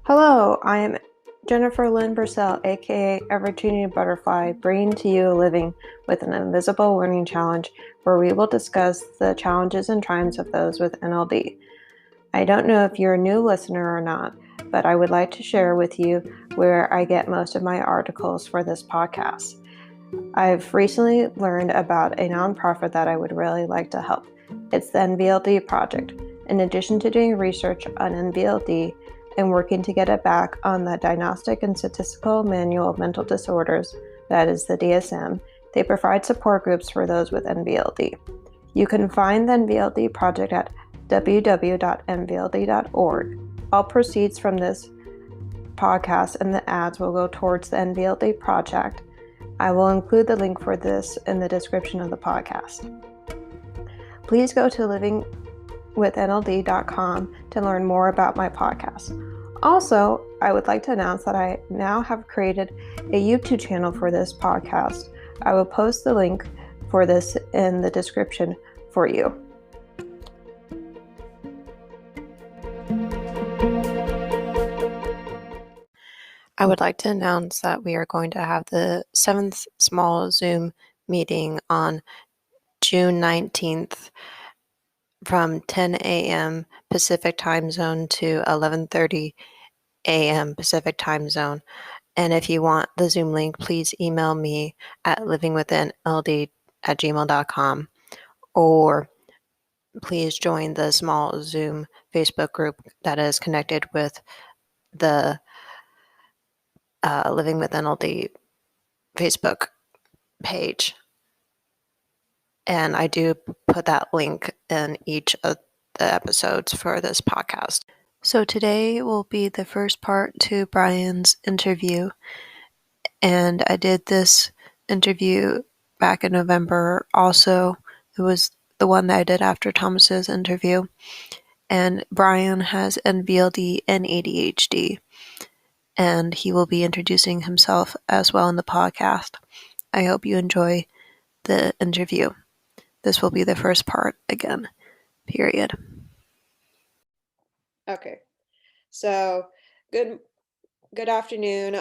Hello, I am Jennifer Lynn Purcell, aka Ever-Changing Butterfly, bringing to you Living with an Invisible Learning Challenge, where we will discuss the challenges and triumphs of those with NLD. I don't know if you're a new listener or not, but I would like to share with you where I get most of my articles for this podcast. I've recently learned about a nonprofit that I would really like to help. It's the NVLD Project. In addition to doing research on NVLD and working to get it back on the Diagnostic and Statistical Manual of Mental Disorders, that is the DSM, they provide support groups for those with NVLD. You can find the NVLD Project at www.nvld.org. All proceeds from this podcast and the ads will go towards the NVLD Project. I will include the link for this in the description of the podcast. Please go to livingwithnld.com to learn more about my podcast. Also, I would like to announce that I now have created a YouTube channel for this podcast. I will post the link for this in the description for you. I would like to announce that we are going to have the 7th small Zoom meeting on June 19th from 10 a.m. Pacific time zone to 11:30 a.m. Pacific time zone. And if you want the Zoom link, please email me at livingwithnld@gmail.com, or please join the small Zoom Facebook group that is connected with the Living with NLD Facebook page. And I do put that link in each of the episodes for this podcast. So today will be the first part to Brian's interview. And I did this interview back in November also. It was the one that I did after Thomas's interview. And Brian has NVLD and ADHD. And he will be introducing himself as well in the podcast. I hope you enjoy the interview. This will be the first part again, period. Okay. So, good afternoon.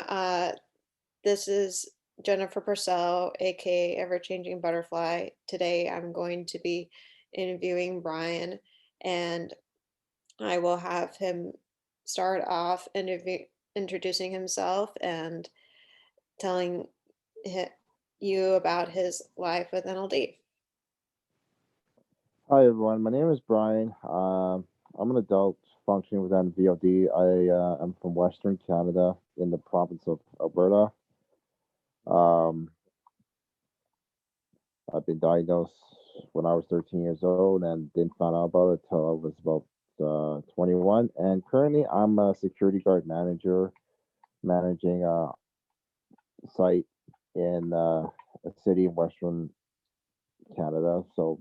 This is Jennifer Purcell, aka Ever-Changing Butterfly. Today I'm going to be interviewing Brian, and I will have him start off introducing himself and telling you about his life with NLD. Hi everyone, my name is Brian. I'm an adult functioning with NVLD. I am from Western Canada in the province of Alberta. I've been diagnosed when I was 13 years old and didn't find out about it until I was about 21. And currently I'm a security guard manager managing a site in a city in Western Canada. So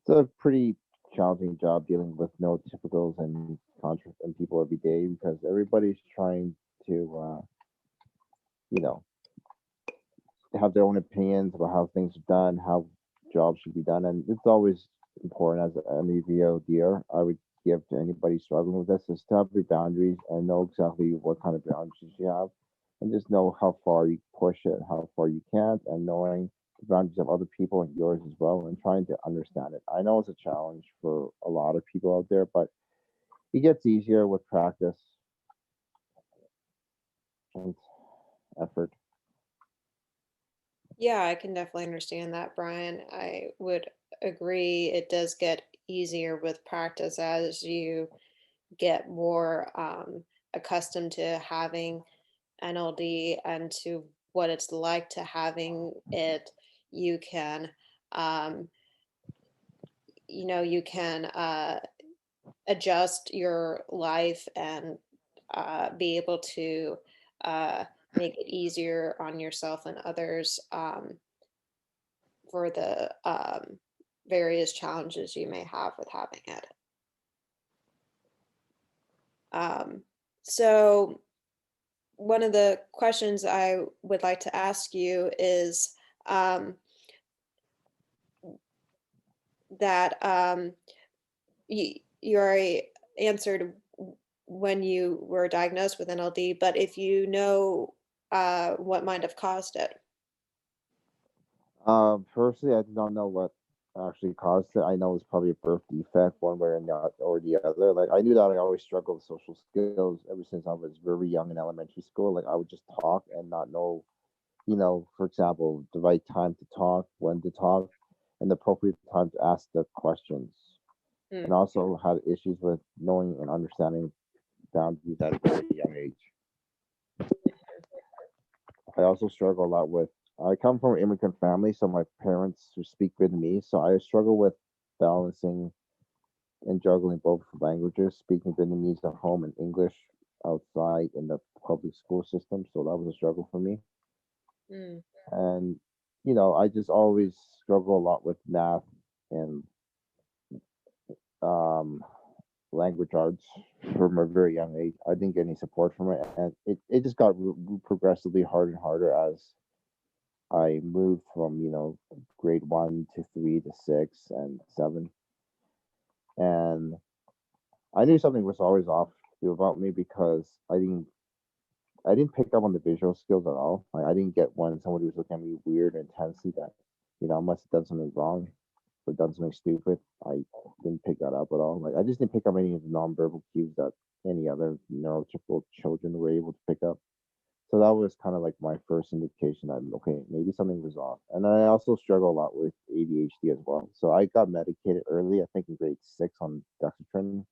it's a pretty challenging job dealing with neurotypicals and people every day because everybody's trying to, have their own opinions about how things are done, how jobs should be done, and it's always important as an EVODer. I would give to anybody struggling with this is to have your boundaries and know exactly what kind of boundaries you have, and just know how far you push it, how far you can't, and knowing the boundaries of other people and yours as well, and trying to understand it. I know it's a challenge for a lot of people out there, but it gets easier with practice and effort. Yeah, I can definitely understand that, Brian. I would agree. It does get easier with practice as you get more accustomed to having NLD and to what it's like to having it. You can, um, you can adjust your life and be able to make it easier on yourself and others for the various challenges you may have with having it. So one of the questions I would like to ask you is that you already answered when you were diagnosed with NLD, but if you know what might have caused it. Personally, I do not know what actually caused it. I know it's probably a birth defect, one way or not or the other. Like I knew that I always struggled with social skills ever since I was very young in elementary school. Like I would just talk and not know, for example, the right time to talk, when to talk, and the appropriate time to ask the questions. And Mm. also had issues with knowing and understanding boundaries at a very young age. I also struggle a lot with. I come from an immigrant family, so my parents who speak Vietnamese, so I struggle with balancing and juggling both languages, speaking Vietnamese at home and English outside in the public school system. So that was a struggle for me. Mm. And I just always struggle a lot with math and um, language arts from a very young age. I didn't get any support from it, and it just got progressively harder and harder as I moved from grade 1 to 3 to 6 and 7, and I knew something was always off about me because I didn't pick up on the visual skills at all. Like I didn't get when somebody was looking at me weird or intensely that I must have done something wrong or done something stupid. I didn't pick that up at all. Like I just didn't pick up any of the nonverbal cues that any other neurotypical children were able to pick up. So that was kind of like my first indication that okay, maybe something was off. And I also struggle a lot with ADHD as well. So I got medicated early, I think in grade 6 on Dexatrin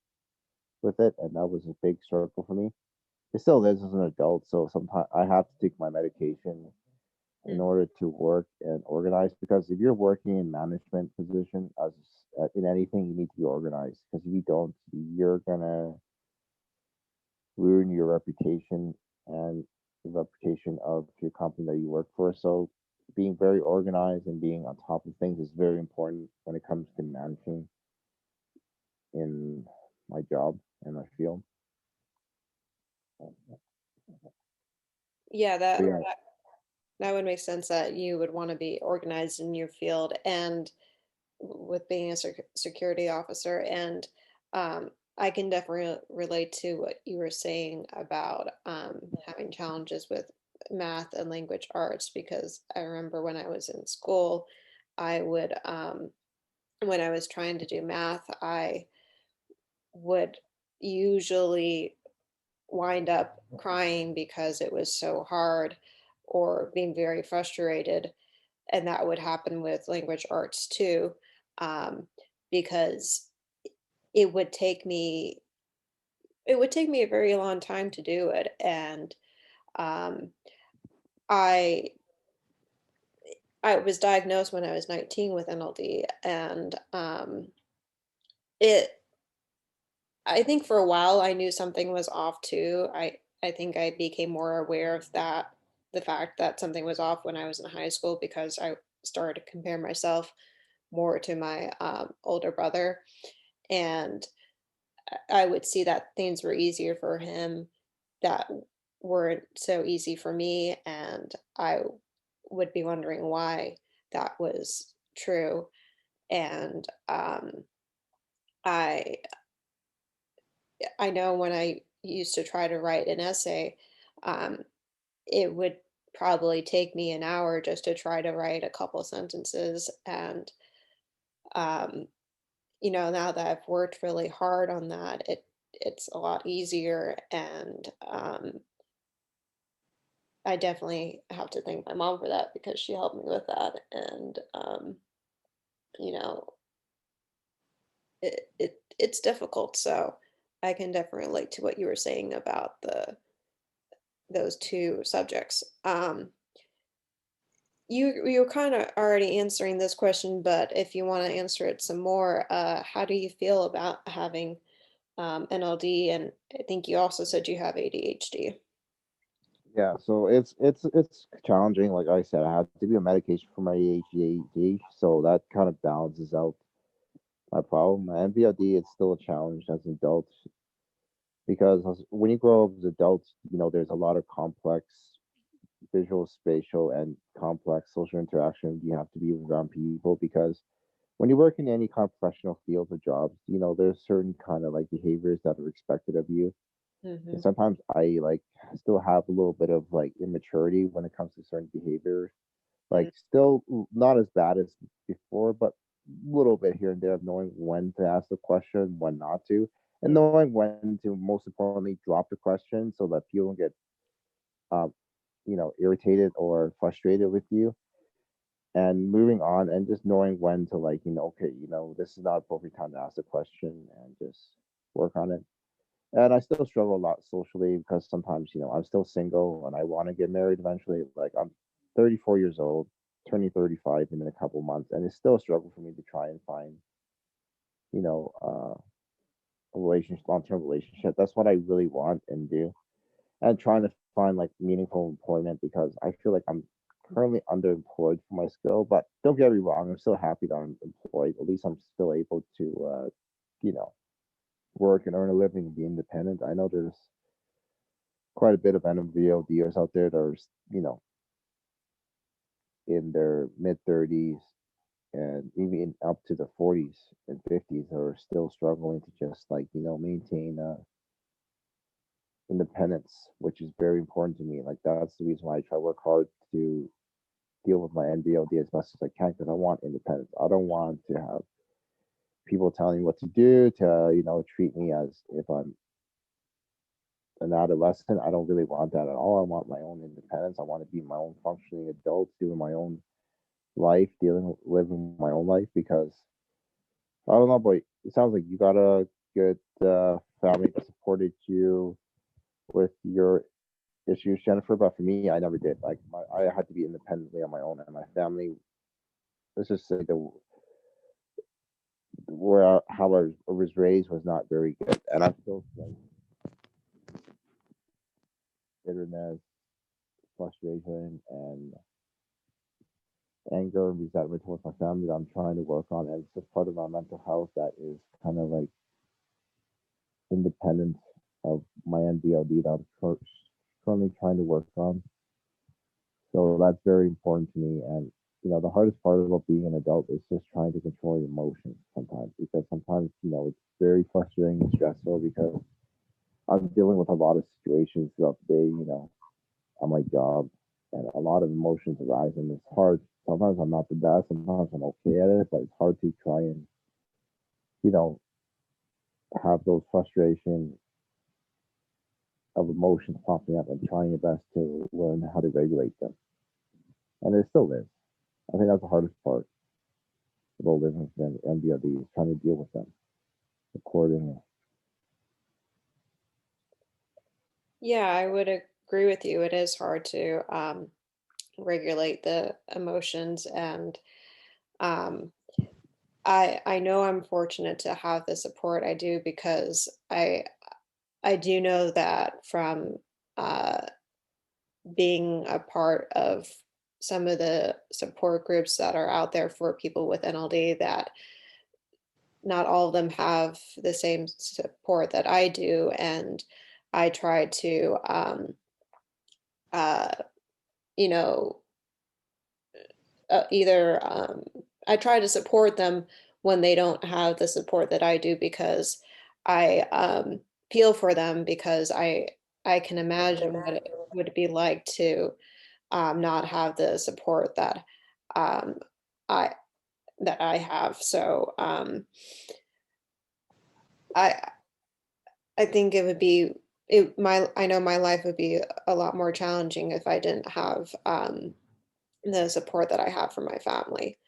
with it, and that was a big struggle for me. It still is as an adult, so sometimes I have to take my medication in Mm. order to work and organize. Because if you're working in management position as in anything, you need to be organized. Because if you don't, you're gonna ruin your reputation and the reputation of your company that you work for. So being very organized and being on top of things is very important when it comes to managing in my job and my field. Yeah, But that yeah, that would make sense that you would want to be organized in your field and with being a security officer. And I can definitely relate to what you were saying about having challenges with math and language arts because I remember when I was in school, I would, when I was trying to do math, I would usually wind up crying because it was so hard or being very frustrated. And that would happen with language arts too, because it would take me it would take me a very long time to do it. And um, I I was diagnosed when I was 19 with NLD, and it I think for a while I knew something was off too. I think I became more aware of the fact that something was off when I was in high school because I started to compare myself more to my older brother, and I would see that things were easier for him that weren't so easy for me, and I would be wondering why that was true. And I I know when I used to try to write an essay, um, it would probably take me an hour just to try to write a couple sentences. And um, now that I've worked really hard on that, it's a lot easier. And I definitely have to thank my mom for that because she helped me with that. And you know, it's difficult. So I can definitely relate to what you were saying about those two subjects. You were kind of already answering this question, but if you want to answer it some more, how do you feel about having NLD? And I think you also said you have ADHD. yeah. So it's challenging. Like I said, I have to be on medication for my ADHD, so that kind of balances out my problem. My NVLD, it's still a challenge as an adult because when you grow up as adults, there's a lot of complex visual, spatial, and complex social interaction you have to be around people because when you work in any kind of professional field or jobs, there's certain kind of like behaviors that are expected of you. Mm-hmm. And sometimes I like still have a little bit of like immaturity when it comes to certain behaviors. Like still not as bad as before, but a little bit here and there of knowing when to ask the question, when not to, and knowing when to most importantly drop the question so that people don't get um, irritated or frustrated with you, and moving on and just knowing when to like, okay, this is not appropriate time to ask a question and just work on it. And I still struggle a lot socially because sometimes, I'm still single and I want to get married eventually. Like I'm 34 years old, turning 35 in a couple months, and it's still a struggle for me to try and find, you know, uh, a relationship, long-term relationship. That's what I really want and do. And trying to find like meaningful employment because I feel like I'm currently underemployed for my skill. But don't get me wrong, I'm still happy that I'm employed. At least I'm still able to, you know, work and earn a living and be independent. I know there's quite a bit of NVLDers out there that are, in their mid 30s and even up to the 40s and 50s are still struggling to just like, maintain independence, which is very important to me. Like that's the reason why I try to work hard to deal with my NVLD as best as I can because I want independence. I don't want to have people telling me what to do to, treat me as if I'm an adolescent. I don't really want that at all. I want my own independence. I want to be my own functioning adult, doing my own life, living my own life because I don't know, but it sounds like you got a good family that supported you with your issues, Jennifer. But for me, I never did. Like, I had to be independently on my own, and my family. Let's just say the where how I was raised was not very good, and I still like bitterness, frustration, and anger and resentment towards my family that I'm trying to work on, and it's just part of my mental health that is kind of like independent of my NVLD that I'm currently trying to work on. So that's very important to me. And the hardest part about being an adult is just trying to control your emotions sometimes because sometimes it's very frustrating and stressful because I'm dealing with a lot of situations throughout the day, on my job, and a lot of emotions arise, and it's hard. Sometimes I'm not the best, sometimes I'm okay at it, but it's hard to try and you know have those frustrations of emotions popping up and trying your best to learn how to regulate them. And it still is. I think that's the hardest part about living with MBLD is trying to deal with them accordingly. Yeah, I would agree with you. It is hard to regulate the emotions, and um, I know I'm fortunate to have the support I do because I do know that from uh, being a part of some of the support groups that are out there for people with NLD that not all of them have the same support that I do, and I try to uh, you know either I try to support them when they don't have the support that I do because I feel for them because I can imagine what it would be like to not have the support um, I that I have. So I I think it would be I know my life would be a lot more challenging if I didn't have the support that I have from my family.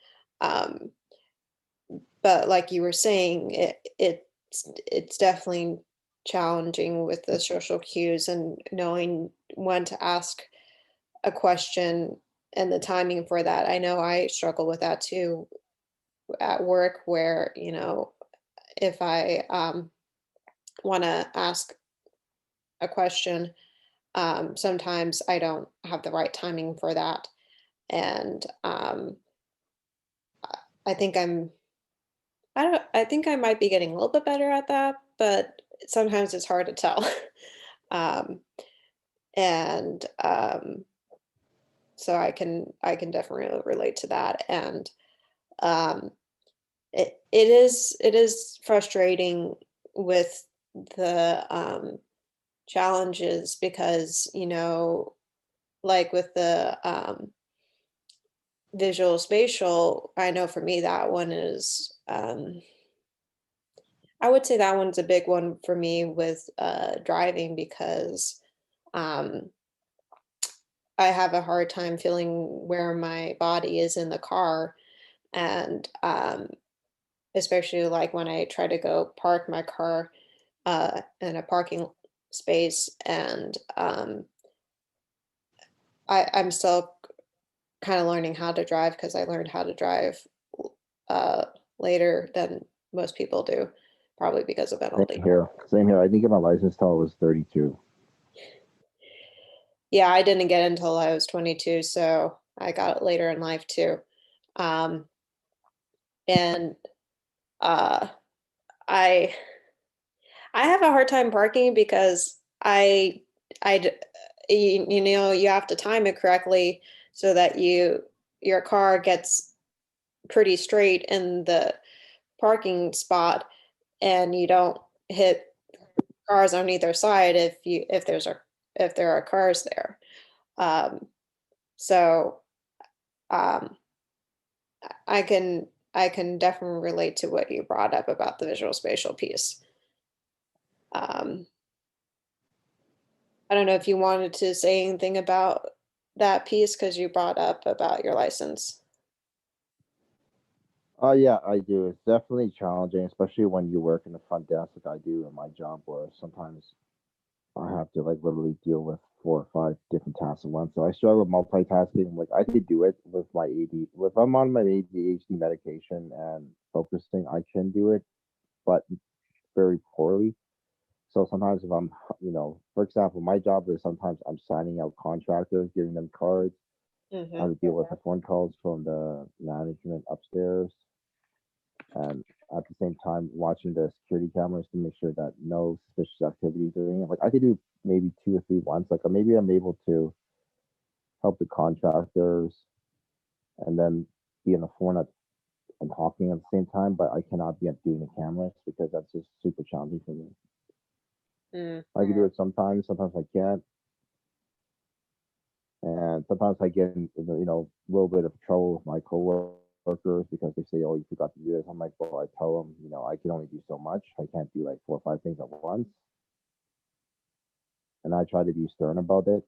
Um, but like you were saying, it's definitely challenging with the social cues and knowing when to ask a question and the timing for that. I know I struggle with that too at work where, if I want to ask a question, sometimes I don't have the right timing for that. And I think I think I might be getting a little bit better at that, but sometimes it's hard to tell. um, and so I can definitely relate to that. And um, it is frustrating with the challenges because, like with the visual spatial, I know for me that one is, I would say that one's a big one for me with driving because um, I have a hard time feeling where my body is in the car. And especially like when I try to go park my car in a parking space, and I'm still kind of learning how to drive because I learned how to drive uh, later than most people do, probably because of Same NLD. here. Same here. I didn't get my license till I was 32. Yeah, I didn't get it until I was 22, so I got it later in life too. Um, and uh, I I have a hard time parking because I d- you have to time it correctly so that your car gets pretty straight in the parking spot and you don't hit cars on either side if there are cars there. Um, so um, I can definitely relate to what you brought up about the visual spatial piece. Um, I don't know if you wanted to say anything about that piece because you brought up about your license. Oh yeah, I do. It's definitely challenging, especially when you work in the front desk like I do in my job, where sometimes I have to like literally deal with 4 or 5 different tasks at once. So I struggle with multitasking. Like I could do it with my AD. If I'm on my ADHD medication and focusing, I can do it, but very poorly. So sometimes if I'm, for example, my job is sometimes I'm signing out contractors, giving them cards. I Hmm. have to deal with the phone calls from the management upstairs, and at the same time watching the security cameras to make sure that no suspicious activity is doing it. Like I could do maybe 2 or 3 once. Like maybe I'm able to help the contractors and then be on the phone and talking at the same time, but I cannot be doing the cameras because that's just super challenging for me. Mm. I can do it sometimes, sometimes I can't, and sometimes I get in, a little bit of trouble with my coworkers because they say, "Oh, you forgot to do this." I'm like, "Well, I tell them, I can only do so much. I can't do like 4 or 5 things at once." And I try to be stern about it.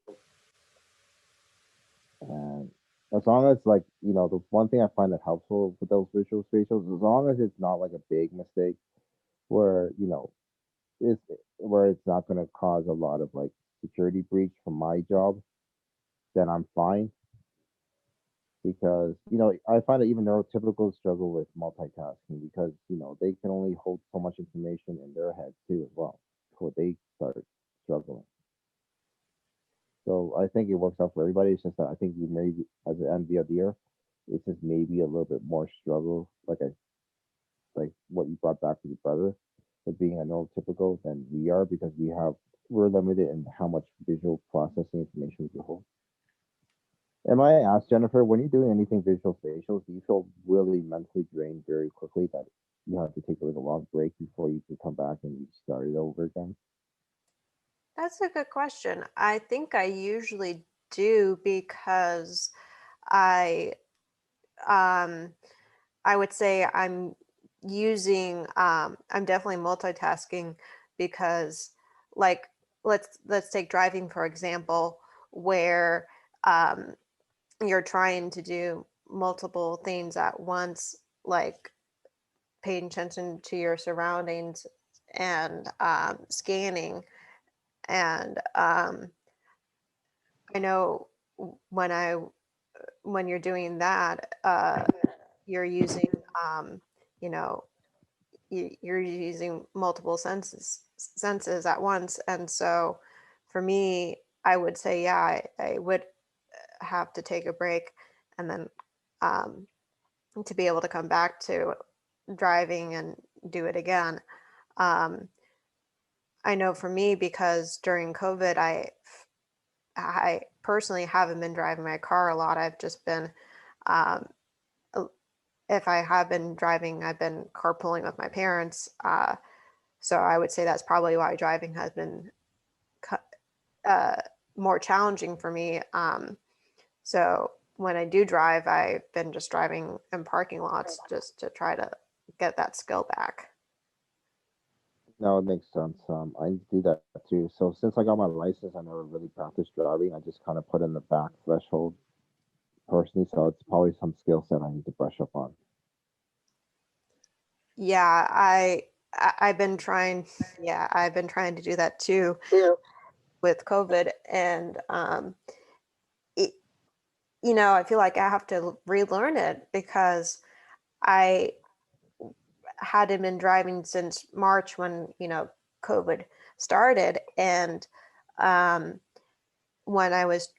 And as long as like the one thing I find that helpful with those visual spatials, as long as it's not like a big mistake where it's where it's not going to cause a lot of like security breach from my job, then I'm fine. Because I find that even neurotypicals struggle with multitasking because they can only hold so much information in their head too as well before they start struggling. So I think it works out for everybody. It's just that I think you maybe as an NVLDer, it's just maybe a little bit more struggle, like what you brought back with your brother, with being a neurotypical than we are because we're limited in how much visual processing information we can hold. Am I asked Jennifer, when you're doing anything visual spatial, do you feel really mentally drained very quickly that you have to take like a long break before you can come back and start it over again? That's a good question. I think I usually do because I um I would say I'm definitely multitasking because like let's take driving for example where um you're trying to do multiple things at once, like paying attention to your surroundings and scanning. And I know when I when you're doing that, you're using you know you're using multiple senses at once, and so for me, I would say yeah, I would have to take a break and then um, to be able to come back to driving and do it again. Um, I know for me because during COVID, I personally haven't been driving my car a lot. I've just been um, if I have been driving, I've been carpooling with my parents. So I would say that's probably why driving has been uh, more challenging for me. So when I do drive, I've been just driving in parking lots just to try to get that skill back. No, it makes sense. I do that too. So since I got my license, I never really practiced driving. I just kind of put in the back threshold personally. So it's probably some skill set I need to brush up on. Yeah, I've been trying. Yeah, I've been trying to do that too with COVID, and it, I feel like I have to relearn it because I hadn't been driving since March when COVID started, and um, when I was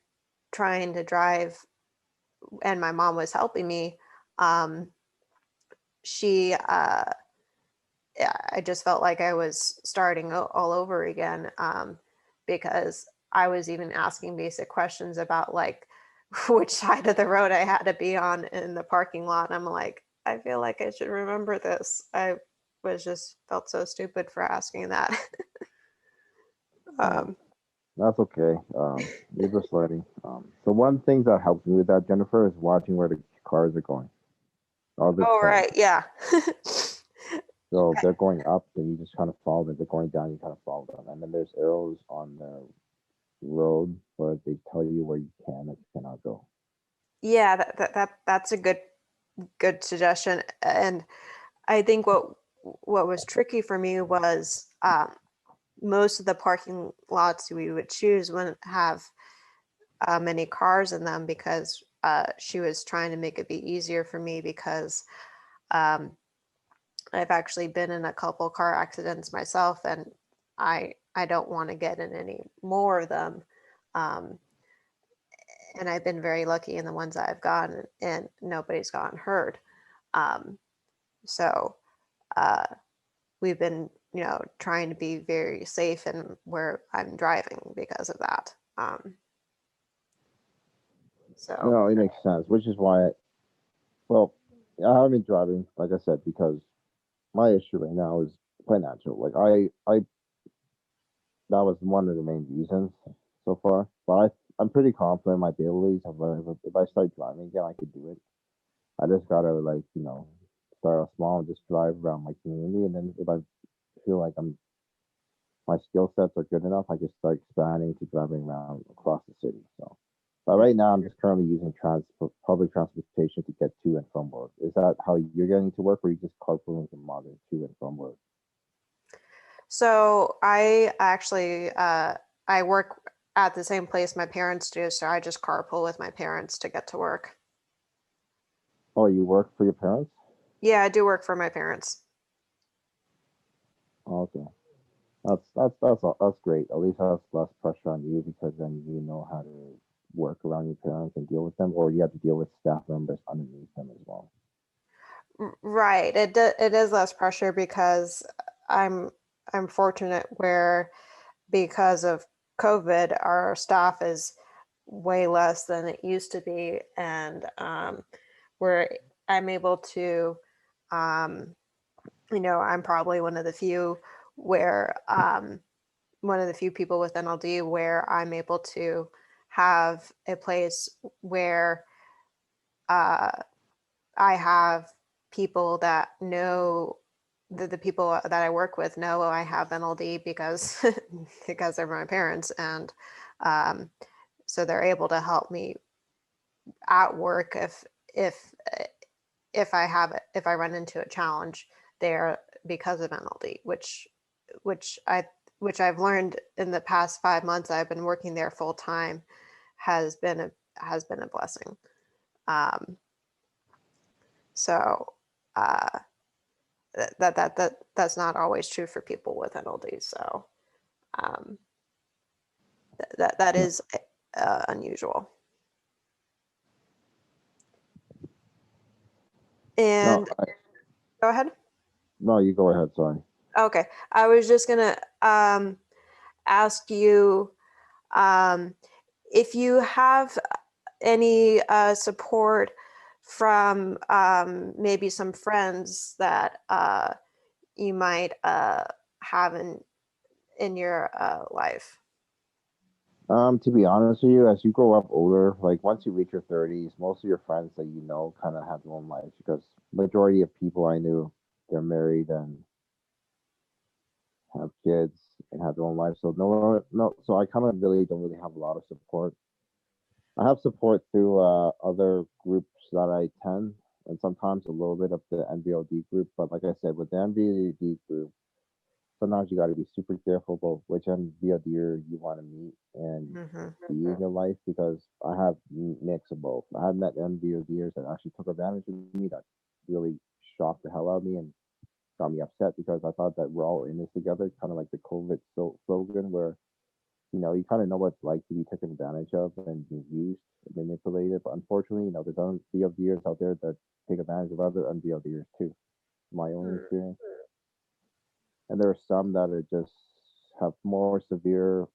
trying to drive, and my mom was helping me, um, she I just felt like I was starting all over again, because I was even asking basic questions about like which side of the road I had to be on in the parking lot. And I'm like, I feel like I should remember this. I was just felt so stupid for asking that. No, um, that's okay. You're just learning. So one thing that helps me with that, Jennifer, is watching where the cars are going. All the oh, cars. right. Yeah. So they're going up, then you just kind of follow them. They're going down, you kind of follow them. And then there's arrows on the road where they tell you where you can and cannot go. Yeah, that's a good suggestion. And I think what was tricky for me was most of the parking lots we would choose wouldn't have many cars in them because she was trying to make it be easier for me because um, I've actually been in a couple car accidents myself, and I don't want to get in any more of them. Um, and I've been very lucky in the ones that I've gotten, and nobody's gotten hurt. Um, so uh, we've been, trying to be very safe in where I'm driving because of that. So No, it makes sense, which is why, well, I haven't been driving, like I said, because my issue right now is financial. Like that was one of the main reasons so far. But I'm pretty confident in my abilities. If I start driving again, I could do it. I just gotta like start off small and just drive around my community, and then if I feel like my skill sets are good enough, I can start expanding to driving around across the city. So, but right now I'm just currently using public transportation to get to and from work. Is that how you're getting to work, or are you just carpooling from mother to and from work? So I actually I work at the same place my parents do, so I just carpool with my parents to get to work. Oh, you work for your parents? Yeah, I do work for my parents. Oh, okay. That's great. At least that's less pressure on you because then you know how to work around your parents and deal with them, or you have to deal with staff members underneath them as well. Right. It is less pressure because I'm I'm fortunate where because of COVID, our staff is way less than it used to be, and where I'm able to, um, I'm probably where one of the few people with NLD where I'm able to have a place where uh, I have people that know the people that I work with know I have NLD because because they're my parents, and um, so they're able to help me at work if if I run into a challenge there because of NLD, which I which I've learned in the past 5 months I've been working there full time has been has been a blessing. Um, so uh, that's not always true for people with NLD. So um, that No, is unusual. no, And go ahead. no. You go ahead. Sorry. Okay, I was just gonna ask you um, if you have any support from maybe some friends that you might have in your life. To be honest with you, as you grow up older, like once you reach your 30s, most of your friends that you know kind of have their own lives because majority of people I knew, they're married and have kids and have their own lives. So no, so I kind of really don't really have a lot of support. I have support through other groups that I attend, and sometimes a little bit of the NVLD group. But like I said, with the NVLD group, sometimes you got to be super careful about which NVLDer you want to meet and Hmm. be in your life because I have mix of both. I have met NVLDers that actually took advantage of me that really shocked the hell out of me and got me upset because I thought that we're all in this together, kind of like the COVID slogan where you kind of know what it's like to be taken advantage of and be used and manipulated. But unfortunately, there's unVLDers out there that take advantage of other unVLDers too. My own experience, and there are some that are just have more severe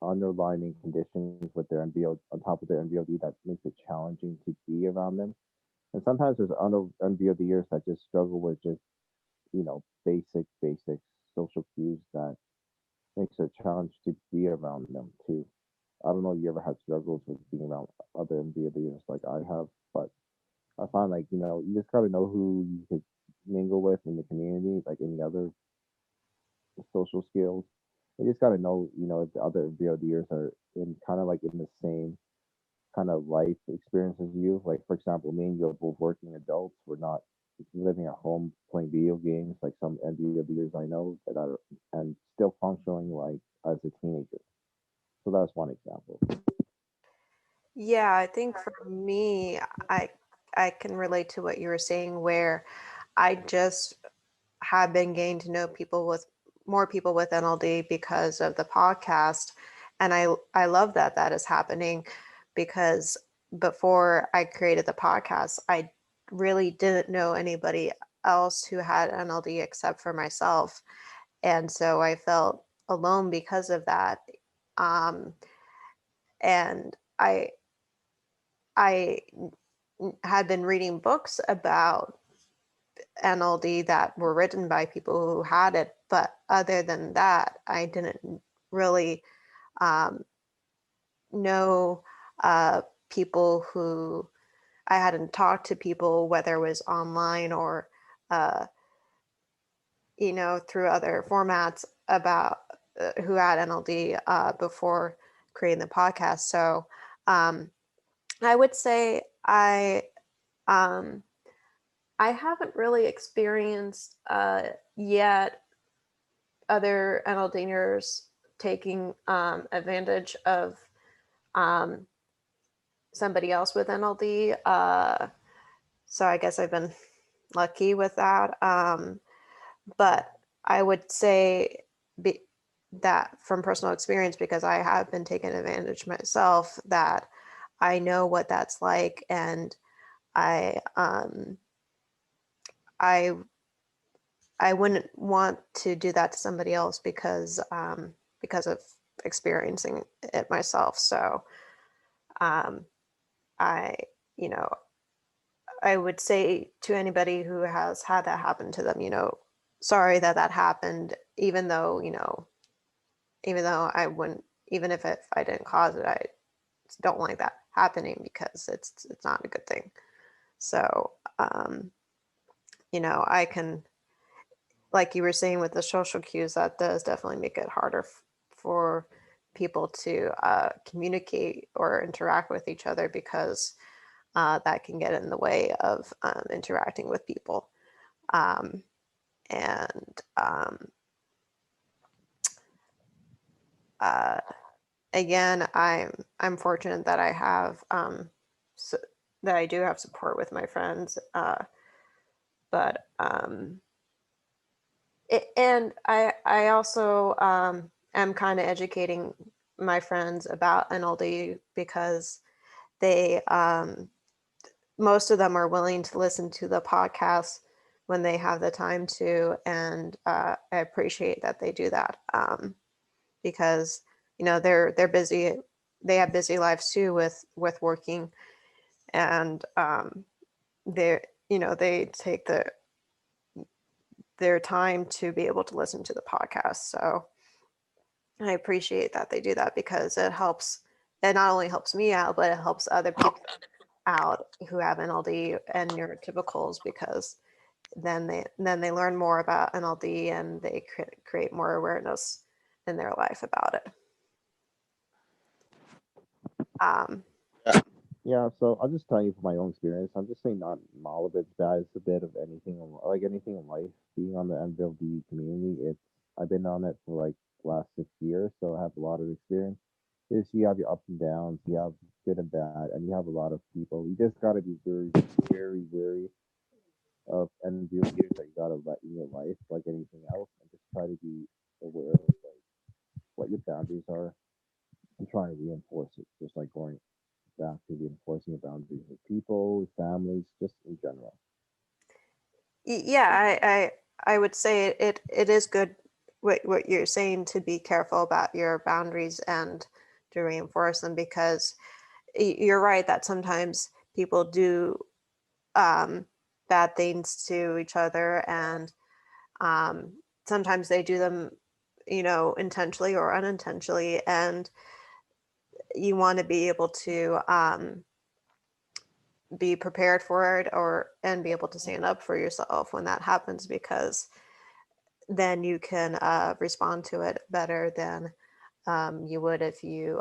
underlying conditions with their NVLD on top of their NVLD that makes it challenging to be around them. And sometimes there's NVLDers that just struggle with just basic social cues that makes it a challenge to be around them too. I don't know if you ever had struggles with being around other MBAs like I have, but I find like, you just gotta know who you could mingle with in the community, like any other social skills. You just gotta know, if the other MBODers are in kind of like in the same kind of life experience as you. Like for example, me and you are both working adults. We're not living at home playing video games like some MBODers I know that are and still functioning like as a teenager. So that's one example. Yeah, I think for me, I I can relate to what you were saying, where I just have been getting to know people with more people with NLD because of the podcast, and I love that that is happening because before I created the podcast, I really didn't know anybody else who had NLD except for myself, and so I felt alone because of that. Um, and I had been reading books about NLD that were written by people who had it, but other than that, I didn't really um, know people who I hadn't talked to people, whether it was online or uh, through other formats about who had NLD before creating the podcast. So um, I would say um, I haven't really experienced yet other NLDers taking advantage of um, somebody else with NLD. So I guess I've been lucky with that. But I would say be, that from personal experience, because I have been taken advantage myself, that I know what that's like, and I um, I I wouldn't want to do that to somebody else because of experiencing it myself. So um, I, you know, I would say to anybody who has had that happen to them, sorry that that happened, even though I wouldn't, even if I didn't cause it, I don't like that happening because it's not a good thing. So, I can, like you were saying with the social cues, that does definitely make it harder for people to communicate or interact with each other because that can get in the way of interacting with people. Um, and uh, Again, I'm fortunate that I have so, that I do have support with my friends, but and I also am kind of educating my friends about NLD because they most of them are willing to listen to the podcast when they have the time to, and I appreciate that they do that because they're busy, they have busy lives too with working, and they they take their time to be able to listen to the podcast. So I appreciate that they do that because it not only helps me out, but it helps other people out who have NLD and neurotypicals, because then they learn more about NLD and they create more awareness in their life about it. Yeah, so I'll just tell you from my own experience. I'm just saying not all of it's bad. It's a bit of anything, like anything in life. Being on the NVLD community, I've been on it for like last 6 years, so I have a lot of experience. Is you have your ups and downs, you have good and bad, and you have a lot of people. You just got to be very, very wary of NVLDers that you got to let in your life, like anything else, and just try to be aware of like what your boundaries are and try to reinforce it, just like going back to reinforcing your boundaries with people, families, just in general. Yeah, I would say it is good what you're saying, to be careful about your boundaries and to reinforce them, because you're right that sometimes people do bad things to each other, and sometimes they do them, intentionally or unintentionally, and you want to be able to be prepared for it, and be able to stand up for yourself when that happens, because then you can respond to it better than you would if you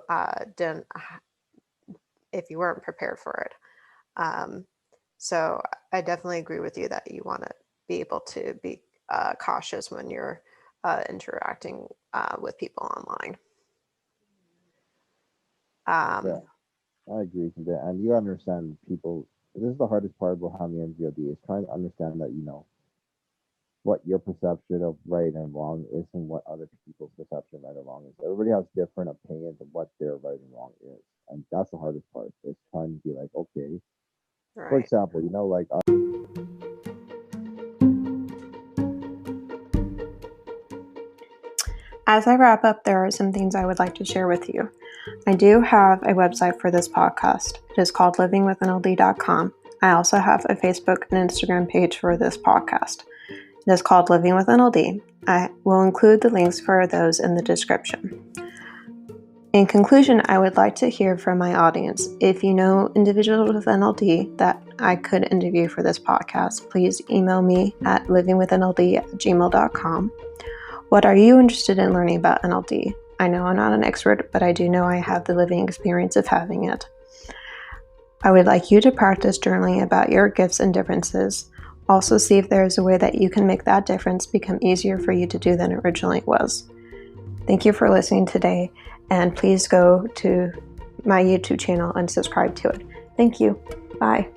didn't if you weren't prepared for it. So I definitely agree with you that you want to be able to be cautious when you're interacting with people online. Yeah, I agree with that. And you understand people. This is the hardest part about having NVOD is trying to understand that what your perception of right and wrong is and what other people's perception of right and wrong is. Everybody has different opinions of what their right and wrong is, and that's the hardest part. Is trying to be like, okay, for Right. example, like As I wrap up, there are some things I would like to share with you. I do have a website for this podcast. It is called livingwithnld.com. I also have a Facebook and Instagram page for this podcast. It is called Living with NLD. I will include the links for those in the description. In conclusion, I would like to hear from my audience. If you know individuals with NLD that I could interview for this podcast, please email me at livingwithnld@gmail.com. What are you interested in learning about NLD? I know I'm not an expert, but I do know I have the living experience of having it. I would like you to practice journaling about your gifts and differences. Also, see if there is a way that you can make that difference become easier for you to do than it originally was. Thank you for listening today, and please go to my YouTube channel and subscribe to it. Thank you. Bye.